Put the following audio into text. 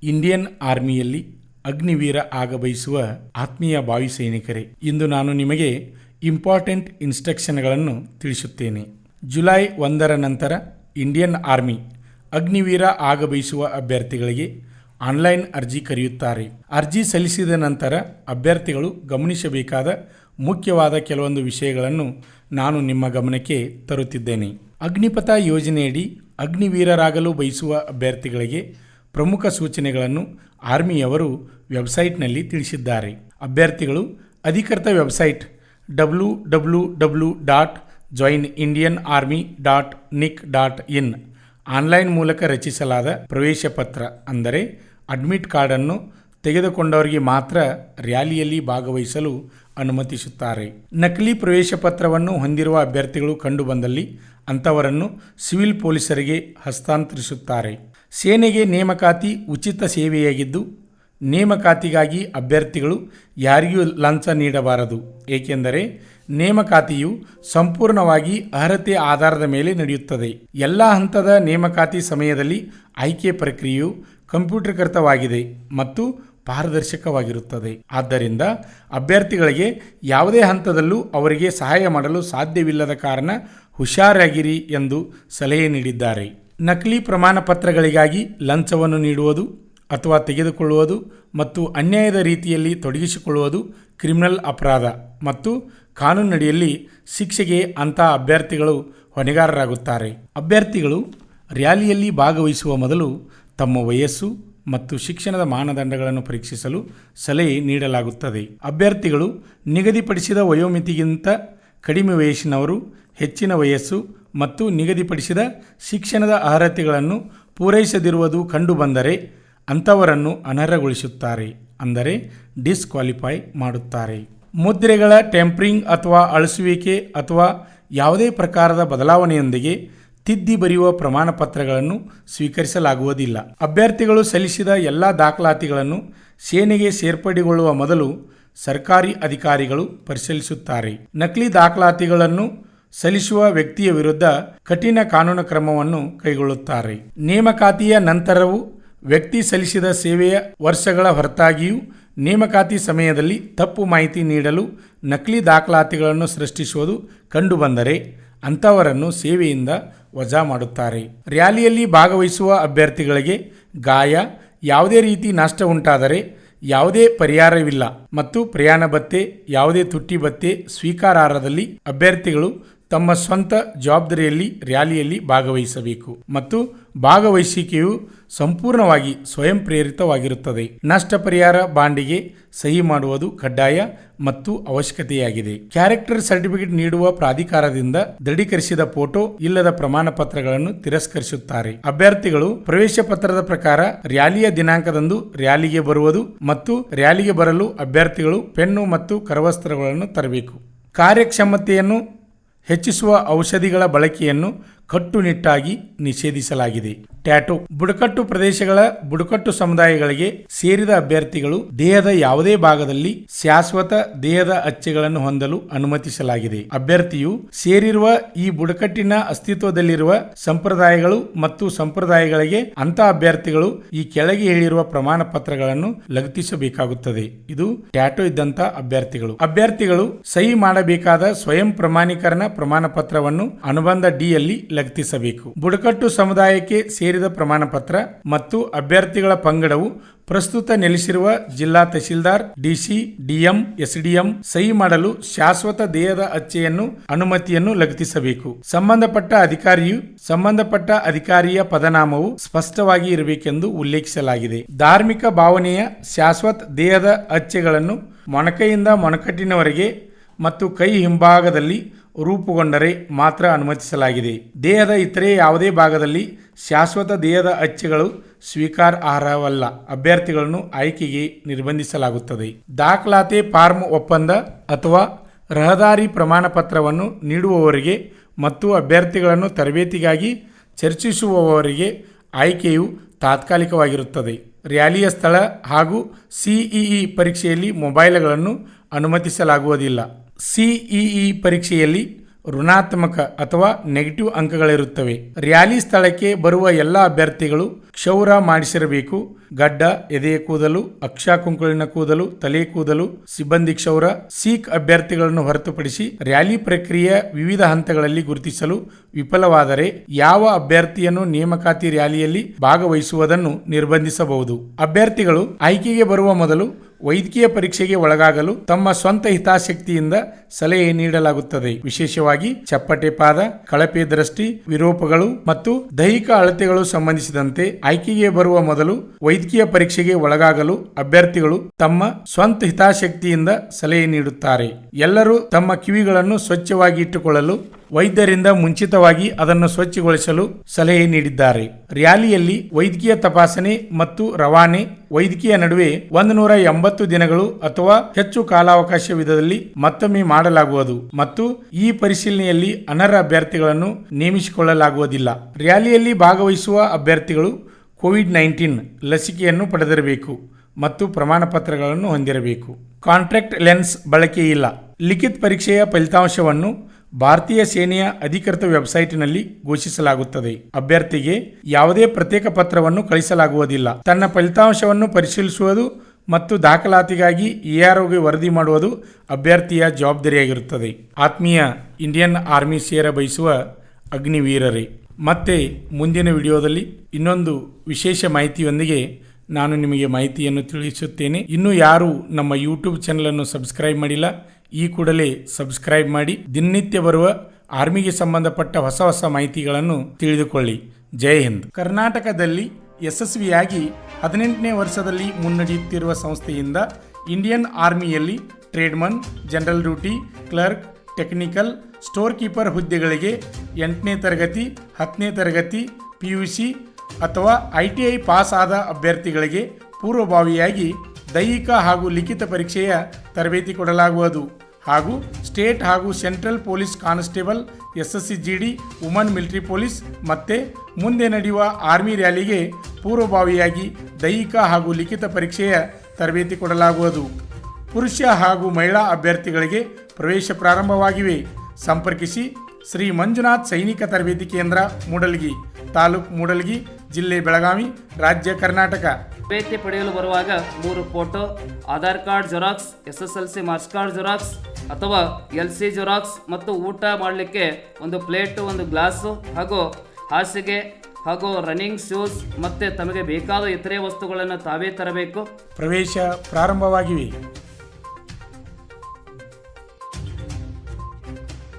Indian ಆರ್ಮಿಯಲ್ಲಿ Agniveer ಆಗಬಯಸುವ ಆತ್ಮೀಯ ಭಾವಿ ಸೈನಿಕರೇ, ಇಂದು ನಾನು ನಿಮಗೆ ಇಂಪಾರ್ಟೆಂಟ್ ಇನ್ಸ್ಟ್ರಕ್ಷನ್ಗಳನ್ನು ತಿಳಿಸುತ್ತೇನೆ. ಜುಲೈ 1ರ ನಂತರ ಇಂಡಿಯನ್ ಆರ್ಮಿ ಅಗ್ನಿವೀರ ಆಗಬಯಸುವ ಅಭ್ಯರ್ಥಿಗಳಿಗೆ ಆನ್ಲೈನ್ ಅರ್ಜಿ ಕರೆಯುತ್ತಾರೆ. ಅರ್ಜಿ ಸಲ್ಲಿಸಿದ ನಂತರ ಅಭ್ಯರ್ಥಿಗಳು ಗಮನಿಸಬೇಕಾದ ಮುಖ್ಯವಾದ ಕೆಲವೊಂದು ವಿಷಯಗಳನ್ನು ನಾನು ನಿಮ್ಮ ಗಮನಕ್ಕೆ ತರುತ್ತಿದ್ದೇನೆ. ಅಗ್ನಿಪಥ ಯೋಜನೆಯಡಿ ಅಗ್ನಿವೀರರಾಗಲು ಬಯಸುವ ಅಭ್ಯರ್ಥಿಗಳಿಗೆ ಪ್ರಮುಖ ಸೂಚನೆಗಳನ್ನು ಆರ್ಮಿಯವರು ವೆಬ್ಸೈಟ್ನಲ್ಲಿ ತಿಳಿಸಿದ್ದಾರೆ. ಅಭ್ಯರ್ಥಿಗಳು ಅಧಿಕೃತ ವೆಬ್ಸೈಟ್ www.joinindianarmy.nic.in ಆನ್ಲೈನ್ ಮೂಲಕ ರಚಿಸಲಾದ ಪ್ರವೇಶ ಪತ್ರ ಅಂದರೆ ಅಡ್ಮಿಟ್ ಕಾರ್ಡನ್ನು ತೆಗೆದುಕೊಂಡವರಿಗೆ ಮಾತ್ರ ರ್ಯಾಲಿಯಲ್ಲಿ ಭಾಗವಹಿಸಲು ಅನುಮತಿಸುತ್ತಾರೆ. ನಕಲಿ ಪ್ರವೇಶ ಪತ್ರವನ್ನು ಹೊಂದಿರುವ ಅಭ್ಯರ್ಥಿಗಳು ಕಂಡುಬಂದಲ್ಲಿ ಅಂಥವರನ್ನು ಸಿವಿಲ್ ಪೊಲೀಸರಿಗೆ ಹಸ್ತಾಂತರಿಸುತ್ತಾರೆ. ಸೇನೆಗೆ ನೇಮಕಾತಿ ಉಚಿತ ಸೇವೆಯಾಗಿದ್ದು, ನೇಮಕಾತಿಗಾಗಿ ಅಭ್ಯರ್ಥಿಗಳು ಯಾರಿಗೂ ಲಂಚ ನೀಡಬಾರದು. ಏಕೆಂದರೆ ನೇಮಕಾತಿಯು ಸಂಪೂರ್ಣವಾಗಿ ಅರ್ಹತೆ ಆಧಾರದ ಮೇಲೆ ನಡೆಯುತ್ತದೆ. ಎಲ್ಲ ಹಂತದ ನೇಮಕಾತಿ ಸಮಯದಲ್ಲಿ ಆಯ್ಕೆ ಪ್ರಕ್ರಿಯೆಯು ಕಂಪ್ಯೂಟರ್ಕೃತವಾಗಿದೆ ಮತ್ತು ಪಾರದರ್ಶಕವಾಗಿರುತ್ತದೆ. ಆದ್ದರಿಂದ ಅಭ್ಯರ್ಥಿಗಳಿಗೆ ಯಾವುದೇ ಹಂತದಲ್ಲೂ ಅವರಿಗೆ ಸಹಾಯ ಮಾಡಲು ಸಾಧ್ಯವಿಲ್ಲದ ಕಾರಣ ಹುಷಾರಾಗಿರಿ ಎಂದು ಸಲಹೆ ನೀಡಿದ್ದಾರೆ. ನಕಲಿ ಪ್ರಮಾಣ ಪತ್ರಗಳಿಗಾಗಿ ಲಂಚವನ್ನು ನೀಡುವುದು ಅಥವಾ ತೆಗೆದುಕೊಳ್ಳುವುದು ಮತ್ತು ಅನ್ಯಾಯದ ರೀತಿಯಲ್ಲಿ ತೊಡಗಿಸಿಕೊಳ್ಳುವುದು ಕ್ರಿಮಿನಲ್ ಅಪರಾಧ ಮತ್ತು ಕಾನೂನಿನಡಿಯಲ್ಲಿ ಶಿಕ್ಷೆಗೆ ಅಂಥ ಅಭ್ಯರ್ಥಿಗಳು ಹೊಣೆಗಾರರಾಗುತ್ತಾರೆ. ಅಭ್ಯರ್ಥಿಗಳು ರ್ಯಾಲಿಯಲ್ಲಿ ಭಾಗವಹಿಸುವ ಮೊದಲು ತಮ್ಮ ವಯಸ್ಸು ಮತ್ತು ಶಿಕ್ಷಣದ ಮಾನದಂಡಗಳನ್ನು ಪರೀಕ್ಷಿಸಲು ಸಲಹೆ ನೀಡಲಾಗುತ್ತದೆ. ಅಭ್ಯರ್ಥಿಗಳು ನಿಗದಿಪಡಿಸಿದ ವಯೋಮಿತಿಗಿಂತ ಕಡಿಮೆ ವಯಸ್ಸಿನವರು, ಹೆಚ್ಚಿನ ವಯಸ್ಸು ಮತ್ತು ನಿಗದಿಪಡಿಸಿದ ಶಿಕ್ಷಣದ ಅರ್ಹತೆಗಳನ್ನು ಪೂರೈಸದಿರುವುದು ಕಂಡುಬಂದರೆ ಅಂಥವರನ್ನು ಅನರ್ಹಗೊಳಿಸುತ್ತಾರೆ, ಅಂದರೆ ಡಿಸ್ಕ್ವಾಲಿಫೈ ಮಾಡುತ್ತಾರೆ. ಮುದ್ರೆಗಳ ಟೆಂಪರಿಂಗ್ ಅಥವಾ ಅಳಿಸುವಿಕೆ ಅಥವಾ ಯಾವುದೇ ಪ್ರಕಾರದ ಬದಲಾವಣೆಯೊಂದಿಗೆ ತಿದ್ದಿ ಬರೆಯುವ ಪ್ರಮಾಣ ಪತ್ರಗಳನ್ನು ಸ್ವೀಕರಿಸಲಾಗುವುದಿಲ್ಲ. ಅಭ್ಯರ್ಥಿಗಳು ಸಲ್ಲಿಸಿದ ಎಲ್ಲ ದಾಖಲಾತಿಗಳನ್ನು ಸೇನೆಗೆ ಸೇರ್ಪಡೆಗೊಳ್ಳುವ ಮೊದಲು ಸರ್ಕಾರಿ ಅಧಿಕಾರಿಗಳು ಪರಿಶೀಲಿಸುತ್ತಾರೆ. ನಕಲಿ ದಾಖಲಾತಿಗಳನ್ನು ಸಲ್ಲಿಸುವ ವ್ಯಕ್ತಿಯ ವಿರುದ್ಧ ಕಠಿಣ ಕಾನೂನು ಕ್ರಮವನ್ನು ಕೈಗೊಳ್ಳುತ್ತಾರೆ. ನೇಮಕಾತಿಯ ನಂತರವೂ ವ್ಯಕ್ತಿ ಸಲ್ಲಿಸಿದ ಸೇವೆಯ ವರ್ಷಗಳ ಹೊರತಾಗಿಯೂ ನೇಮಕಾತಿ ಸಮಯದಲ್ಲಿ ತಪ್ಪು ಮಾಹಿತಿ ನೀಡಲು ನಕಲಿ ದಾಖಲಾತಿಗಳನ್ನು ಸೃಷ್ಟಿಸುವುದು ಕಂಡುಬಂದರೆ ಅಂಥವರನ್ನು ಸೇವೆಯಿಂದ ವಜಾ ಮಾಡುತ್ತಾರೆ. ರ್ಯಾಲಿಯಲ್ಲಿ ಭಾಗವಹಿಸುವ ಅಭ್ಯರ್ಥಿಗಳಿಗೆ ಗಾಯ, ಯಾವುದೇ ರೀತಿ ನಷ್ಟ ಉಂಟಾದರೆ ಯಾವುದೇ ಪರಿಹಾರವಿಲ್ಲ ಮತ್ತು ಪ್ರಯಾಣ ಭತ್ಯೆ, ಯಾವುದೇ ತುಟ್ಟಿ ಭತ್ಯೆ ಸ್ವೀಕಾರಾರ್ಹದಲ್ಲಿ ಅಭ್ಯರ್ಥಿಗಳು ತಮ್ಮ ಸ್ವಂತ ಜವಾಬ್ದಾರಿಯಲ್ಲಿ ರ್ಯಾಲಿಯಲ್ಲಿ ಭಾಗವಹಿಸಬೇಕು ಮತ್ತು ಭಾಗವಹಿಸುವಿಕೆಯು ಸಂಪೂರ್ಣವಾಗಿ ಸ್ವಯಂ ಪ್ರೇರಿತವಾಗಿರುತ್ತದೆ. ನಷ್ಟ ಪರಿಹಾರ ಬಾಂಡಿಗೆ ಸಹಿ ಮಾಡುವುದು ಕಡ್ಡಾಯ ಮತ್ತು ಅವಶ್ಯಕತೆಯಾಗಿದೆ. ಕ್ಯಾರೆಕ್ಟರ್ ಸರ್ಟಿಫಿಕೇಟ್ ನೀಡುವ ಪ್ರಾಧಿಕಾರದಿಂದ ದೃಢೀಕರಿಸಿದ ಫೋಟೋ ಇಲ್ಲದ ಪ್ರಮಾಣ ಪತ್ರಗಳನ್ನು ತಿರಸ್ಕರಿಸುತ್ತಾರೆ. ಅಭ್ಯರ್ಥಿಗಳು ಪ್ರವೇಶ ಪತ್ರದ ಪ್ರಕಾರ ರ್ಯಾಲಿಯ ದಿನಾಂಕದಂದು ರ್ಯಾಲಿಗೆ ಬರುವುದು ಮತ್ತು ರ್ಯಾಲಿಗೆ ಬರಲು ಅಭ್ಯರ್ಥಿಗಳು ಪೆನ್ನು ಮತ್ತು ಕರವಸ್ತ್ರಗಳನ್ನು ತರಬೇಕು. ಕಾರ್ಯಕ್ಷಮತೆಯನ್ನು ಹೆಚ್ಚಿಸುವ ಔಷಧಿಗಳ ಬಳಕೆಯನ್ನು ಕಟ್ಟುನಿಟ್ಟಾಗಿ ನಿಷೇಧಿಸಲಾಗಿದೆ. ಟ್ಯಾಟೂ ಬುಡಕಟ್ಟು ಪ್ರದೇಶಗಳ ಬುಡಕಟ್ಟು ಸಮುದಾಯಗಳಿಗೆ ಸೇರಿದ ಅಭ್ಯರ್ಥಿಗಳು ದೇಹದ ಯಾವುದೇ ಭಾಗದಲ್ಲಿ ಶಾಶ್ವತ ದೇಹದ ಅಚ್ಚೆಗಳನ್ನು ಹೊಂದಲು ಅನುಮತಿಸಲಾಗಿದೆ. ಅಭ್ಯರ್ಥಿಯು ಸೇರಿರುವ ಈ ಬುಡಕಟ್ಟಿನ ಅಸ್ತಿತ್ವದಲ್ಲಿರುವ ಸಂಪ್ರದಾಯಗಳು ಮತ್ತು ಸಂಪ್ರದಾಯಗಳಿಗೆ ಅಂತ ಅಭ್ಯರ್ಥಿಗಳು ಈ ಕೆಳಗೆ ಹೇಳಿರುವ ಪ್ರಮಾಣ ಪತ್ರಗಳನ್ನು ಲಗತ್ತಿಸಬೇಕಾಗುತ್ತದೆ. ಇದು ಟ್ಯಾಟೂ ಇದ್ದಂತ ಅಭ್ಯರ್ಥಿಗಳು ಸಹಿ ಮಾಡಬೇಕಾದ ಸ್ವಯಂ ಪ್ರಮಾಣೀಕರಣ ಪ್ರಮಾಣ ಪತ್ರವನ್ನು ಅನುಬಂಧ ಡಿ ಯಲ್ಲಿ ಲಗತ್ತಿಸಬೇಕು. ಬುಡಕಟ್ಟು ಸಮುದಾಯಕ್ಕೆ ಸೇರಿದ ಪ್ರಮಾಣ ಪತ್ರ ಮತ್ತು ಅಭ್ಯರ್ಥಿಗಳ ಪಂಗಡವು ಪ್ರಸ್ತುತ ನೆಲೆಸಿರುವ ಜಿಲ್ಲಾ ತಹಶೀಲ್ದಾರ್, ಡಿಸಿ, ಡಿಎಂ, ಎಸ್ಡಿಎಂ ಸಹಿ ಮಾಡಲು ಶಾಶ್ವತ ದೇಹದ ಅಚ್ಚೆಯನ್ನು ಅನುಮತಿಯನ್ನು ಲಗತ್ತಿಸಬೇಕು. ಸಂಬಂಧಪಟ್ಟ ಅಧಿಕಾರಿಯ ಪದನಾಮವು ಸ್ಪಷ್ಟವಾಗಿ ಇರಬೇಕೆಂದು ಉಲ್ಲೇಖಿಸಲಾಗಿದೆ. ಧಾರ್ಮಿಕ ಭಾವನೆಯ ಶಾಶ್ವತ ದೇಹದ ಅಚ್ಚೆಗಳನ್ನು ಮೊಣಕೈಯಿಂದ ಮೊಣಕಟ್ಟಿನವರೆಗೆ ಮತ್ತು ಕೈ ಹಿಂಭಾಗದಲ್ಲಿ ರೂಪುಗೊಂಡರೆ ಮಾತ್ರ ಅನುಮತಿಸಲಾಗಿದೆ. ದೇಹದ ಇತರೆ ಯಾವುದೇ ಭಾಗದಲ್ಲಿ ಶಾಶ್ವತ ದೇಹದ ಅಚ್ಚೆಗಳು ಸ್ವೀಕಾರಾರ್ಹವಲ್ಲ. ಅಭ್ಯರ್ಥಿಗಳನ್ನು ಆಯ್ಕೆಗೆ ನಿರ್ಬಂಧಿಸಲಾಗುತ್ತದೆ. ದಾಖಲಾತಿ ಫಾರ್ಮ್ ಒಪ್ಪಂದ ಅಥವಾ ರಹದಾರಿ ಪ್ರಮಾಣ ಪತ್ರವನ್ನು ನೀಡುವವರಿಗೆ ಮತ್ತು ಅಭ್ಯರ್ಥಿಗಳನ್ನು ತರಬೇತಿಗಾಗಿ ಚರ್ಚಿಸುವವರಿಗೆ ಆಯ್ಕೆಯು ತಾತ್ಕಾಲಿಕವಾಗಿರುತ್ತದೆ. ರ್ಯಾಲಿಯ ಸ್ಥಳ ಹಾಗೂ ಸಿಇಇ ಪರೀಕ್ಷೆಯಲ್ಲಿ ಮೊಬೈಲ್ಗಳನ್ನು ಅನುಮತಿಸಲಾಗುವುದಿಲ್ಲ. ಸಿಇಇ ಪರೀಕ್ಷೆಯಲ್ಲಿ ಋಣಾತ್ಮಕ ಅಥವಾ ನೆಗೆಟಿವ್ ಅಂಕಗಳಿರುತ್ತವೆ. ರ್ಯಾಲಿ ಸ್ಥಳಕ್ಕೆ ಬರುವ ಎಲ್ಲ ಅಭ್ಯರ್ಥಿಗಳು ಕ್ಷೌರ ಮಾಡಿಸಿರಬೇಕು. ಗಡ್ಡ, ಎದೆಯ ಕೂದಲು, ಅಕ್ಷಾಕುಂಕುಳಿನ ಕೂದಲು, ತಲೆ ಕೂದಲು, ಸಿಬ್ಬಂದಿ ಕ್ಷೌರ. ಸಿಖ್ ಅಭ್ಯರ್ಥಿಗಳನ್ನು ಹೊರತುಪಡಿಸಿ ರ್ಯಾಲಿ ಪ್ರಕ್ರಿಯೆಯ ವಿವಿಧ ಹಂತಗಳಲ್ಲಿ ಗುರುತಿಸಲು ವಿಫಲವಾದರೆ ಯಾವ ಅಭ್ಯರ್ಥಿಯನ್ನು ನೇಮಕಾತಿ ರ್ಯಾಲಿಯಲ್ಲಿ ಭಾಗವಹಿಸುವುದನ್ನು ನಿರ್ಬಂಧಿಸಬಹುದು. ಅಭ್ಯರ್ಥಿಗಳು ಆಯ್ಕೆಗೆ ಬರುವ ಮೊದಲು ವೈದ್ಯಕೀಯ ಪರೀಕ್ಷೆಗೆ ಒಳಗಾಗಲು ತಮ್ಮ ಸ್ವಂತ ಹಿತಾಸಕ್ತಿಯಿಂದ ಸಲಹೆ ನೀಡಲಾಗುತ್ತದೆ. ವಿಶೇಷವಾಗಿ ಚಪ್ಪಟೆ ಪಾದ, ಕಳಪೆ ದೃಷ್ಟಿ, ವಿರೂಪಗಳು ಮತ್ತು ದೈಹಿಕ ಅಳತೆಗಳು ಸಂಬಂಧಿಸಿದಂತೆ ಆಯ್ಕೆಗೆ ಬರುವ ಮೊದಲು ವೈದ್ಯಕೀಯ ಪರೀಕ್ಷೆಗೆ ಒಳಗಾಗಲು ಅಭ್ಯರ್ಥಿಗಳು ತಮ್ಮ ಸ್ವಂತ ಹಿತಾಸಕ್ತಿಯಿಂದ ಸಲಹೆ ನೀಡುತ್ತಾರೆ. ಎಲ್ಲರೂ ತಮ್ಮ ಕಿವಿಗಳನ್ನು ಸ್ವಚ್ಛವಾಗಿ ಇಟ್ಟುಕೊಳ್ಳಲು ವೈದ್ಯರಿಂದ ಮುಂಚಿತವಾಗಿ ಅದನ್ನು ಸ್ವಚ್ಛಗೊಳಿಸಲು ಸಲಹೆ ನೀಡಿದ್ದಾರೆ. ರ್ಯಾಲಿಯಲ್ಲಿ ವೈದ್ಯಕೀಯ ತಪಾಸಣೆ ಮತ್ತು ರವಾನೆ ವೈದ್ಯಕೀಯ ನಡುವೆ 180 ದಿನಗಳು ಅಥವಾ ಹೆಚ್ಚು ಕಾಲಾವಕಾಶವಿದ್ದಲ್ಲಿ ಮತ್ತೊಮ್ಮೆ ಮಾಡಲಾಗುವುದು ಮತ್ತು ಈ ಪರಿಶೀಲನೆಯಲ್ಲಿ ಅನರ್ಹ ಅಭ್ಯರ್ಥಿಗಳನ್ನು ನೇಮಿಸಿಕೊಳ್ಳಲಾಗುವುದಿಲ್ಲ. ರ್ಯಾಲಿಯಲ್ಲಿ ಭಾಗವಹಿಸುವ ಅಭ್ಯರ್ಥಿಗಳು ಕೋವಿಡ್-19 ಲಸಿಕೆಯನ್ನು ಪಡೆದಿರಬೇಕು ಮತ್ತು ಪ್ರಮಾಣ ಪತ್ರಗಳನ್ನು ಹೊಂದಿರಬೇಕು. ಕಾಂಟ್ಯಾಕ್ಟ್ ಲೆನ್ಸ್ ಬಳಕೆ ಇಲ್ಲ. ಲಿಖಿತ ಪರೀಕ್ಷೆಯ ಫಲಿತಾಂಶವನ್ನು ಭಾರತೀಯ ಸೇನೆಯ ಅಧಿಕೃತ ವೆಬ್ಸೈಟ್ನಲ್ಲಿ ಘೋಷಿಸಲಾಗುತ್ತದೆ. ಅಭ್ಯರ್ಥಿಗೆ ಯಾವುದೇ ಪ್ರತ್ಯೇಕ ಪತ್ರವನ್ನು ಕಳಿಸಲಾಗುವುದಿಲ್ಲ. ತನ್ನ ಫಲಿತಾಂಶವನ್ನು ಪರಿಶೀಲಿಸುವುದು ಮತ್ತು ದಾಖಲಾತಿಗಾಗಿ AROಗೆ ವರದಿ ಮಾಡುವುದು ಅಭ್ಯರ್ಥಿಯ ಜವಾಬ್ದಾರಿಯಾಗಿರುತ್ತದೆ. ಆತ್ಮೀಯ ಇಂಡಿಯನ್ ಆರ್ಮಿ ಸೇರ ಬಯಸುವ ಅಗ್ನಿವೀರರೇ, ಮತ್ತೆ ಮುಂದಿನ ವಿಡಿಯೋದಲ್ಲಿ ಇನ್ನೊಂದು ವಿಶೇಷ ಮಾಹಿತಿಯೊಂದಿಗೆ ನಾನು ನಿಮಗೆ ಮಾಹಿತಿಯನ್ನು ತಿಳಿಸುತ್ತೇನೆ. ಇನ್ನೂ ಯಾರು ನಮ್ಮ ಯೂಟ್ಯೂಬ್ ಚಾನಲನ್ನು ಸಬ್ಸ್ಕ್ರೈಬ್ ಮಾಡಿಲ್ಲ, ಈ ಕೂಡಲೇ ಸಬ್ಸ್ಕ್ರೈಬ್ ಮಾಡಿ ದಿನನಿತ್ಯ ಬರುವ ಆರ್ಮಿಗೆ ಸಂಬಂಧಪಟ್ಟ ಹೊಸ ಹೊಸ ಮಾಹಿತಿಗಳನ್ನು ತಿಳಿದುಕೊಳ್ಳಿ. ಜೈ ಹಿಂದ್. ಕರ್ನಾಟಕದಲ್ಲಿ ಯಶಸ್ವಿಯಾಗಿ 18ನೇ ವರ್ಷದಲ್ಲಿ ಮುನ್ನಡೆಯುತ್ತಿರುವ ಸಂಸ್ಥೆಯಿಂದ ಇಂಡಿಯನ್ ಆರ್ಮಿಯಲ್ಲಿ tradesman, general duty, clerk, technical, store keeper ಹುದ್ದೆಗಳಿಗೆ 8ನೇ ತರಗತಿ, 10ನೇ ತರಗತಿ, PUC ಅಥವಾ ITI ಪಾಸ್ ಆದ ಅಭ್ಯರ್ಥಿಗಳಿಗೆ ಪೂರ್ವಭಾವಿಯಾಗಿ ದೈಹಿಕ ಹಾಗೂ ಲಿಖಿತ ಪರೀಕ್ಷೆಯ ತರಬೇತಿ ಕೊಡಲಾಗುವುದು ಹಾಗೂ ಸ್ಟೇಟ್ ಹಾಗೂ central police constable, SSC GD, woman military police ಮತ್ತೆ ಮುಂದೆ ನಡೆಯುವ ಆರ್ಮಿ ರ್ಯಾಲಿಗೆ ಪೂರ್ವಭಾವಿಯಾಗಿ ದೈಹಿಕ ಹಾಗೂ ಲಿಖಿತ ಪರೀಕ್ಷೆಯ ತರಬೇತಿ ಕೊಡಲಾಗುವುದು. ಪುರುಷ ಹಾಗೂ ಮಹಿಳಾ ಅಭ್ಯರ್ಥಿಗಳಿಗೆ ಪ್ರವೇಶ ಪ್ರಾರಂಭವಾಗಿವೆ. ಸಂಪರ್ಕಿಸಿ ಶ್ರೀ ಮಂಜುನಾಥ್ ಸೈನಿಕ ತರಬೇತಿ ಕೇಂದ್ರ, ಮೂಡಲಗಿ, ತಾಲೂಕು ಮೂಡಲಗಿ, ಜಿಲ್ಲೆ ಬೆಳಗಾವಿ, ರಾಜ್ಯ ಕರ್ನಾಟಕ. ತರಬೇತಿ ಪಡೆಯಲು ಬರುವಾಗ 3 photo, Aadhaar card xerox, SSLC marks card xerox ಅಥವಾ LC ಜೆರಾಕ್ಸ್ ಮತ್ತು ಊಟ ಮಾಡಲಿಕ್ಕೆ 1 ಪ್ಲೇಟು, 1 ಗ್ಲಾಸು ಹಾಗೂ ಹಾಸಿಗೆ ಹಾಗೂ ರನ್ನಿಂಗ್ ಶೂಸ್ ಮತ್ತೆ ತಮಗೆ ಬೇಕಾದ ಇತರೆ ವಸ್ತುಗಳನ್ನು ತಾವೇ ತರಬೇಕು. ಪ್ರವೇಶ ಪ್ರಾರಂಭವಾಗಿವೆ.